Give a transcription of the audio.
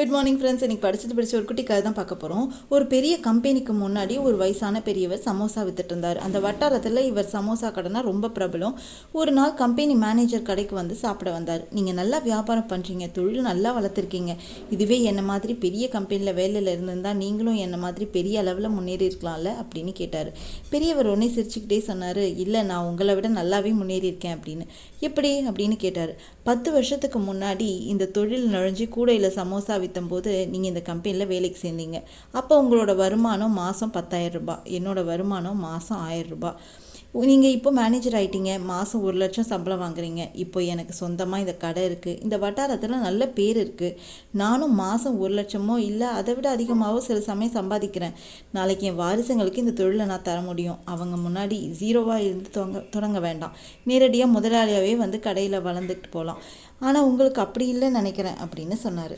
Good morning friends. இன்னைக்கு படிச்ச ஒரு குட்டி கதை தான் பார்க்க போகிறோம். ஒரு பெரிய கம்பெனிக்கு முன்னாடி ஒரு வயசான பெரியவர் சமோசா வித்துட்டு இருந்தார். அந்த வட்டாரத்தில் இவர் சமோசா கடைனா ரொம்ப பிரபலம். ஒரு நாள் கம்பெனி மேனேஜர் கடைக்கு வந்து சாப்பிட வந்தார். நீங்கள் நல்லா வியாபாரம் பண்ணுறீங்க, தொழில் நல்லா வளர்த்துருக்கீங்க. இதுவே என்னை மாதிரி பெரிய கம்பெனியில் வேலையில் இருந்திருந்தால் நீங்களும் என்னை மாதிரி பெரிய அளவில் முன்னேறி இருக்கலாம்ல அப்படின்னு கேட்டார். பெரியவர் உடனே சிரிச்சுக்கிட்டே சொன்னார், இல்லை நான் உங்களை விட நல்லாவே முன்னேறி இருக்கேன் அப்படின்னு. எப்படி அப்படின்னு கேட்டார். 10 வருஷத்துக்கு முன்னாடி இந்த தொழில் நுழைஞ்சி கூடையில் சமோசா விற்றும்போது நீங்கள் இந்த கம்பெனியில் வேலைக்கு சேர்ந்தீங்க. அப்போ உங்களோட வருமானம் மாதம் 10,000 ரூபாய், என்னோடய வருமானம் மாதம் 1000 ரூபாய். நீங்கள் இப்போ மேனேஜர் ஆகிட்டீங்க, மாதம் 1 லட்சம் சம்பளம் வாங்குறீங்க. இப்போ எனக்கு சொந்தமாக இந்த கடை இருக்குது, இந்த வட்டாரத்தில் நல்ல பேர் இருக்குது. நானும் மாதம் 1 லட்சமோ இல்லை அதை விட அதிகமாகவோ சில சமயம் சம்பாதிக்கிறேன். நாளைக்கு என் வாரிசுங்களுக்கு இந்த தொழிலை நான் தர முடியும். அவங்க முன்னாடி ஜீரோவாக இருந்து தொடங்க வேண்டாம், நேரடியாக முதலாளியாகவே வந்து கடையில் வளர்ந்துட்டு போகலாம். ஆனால் உங்களுக்கு அப்படி இல்லைன்னு நினைக்கிறேன் அப்படின்னு சொன்னார்.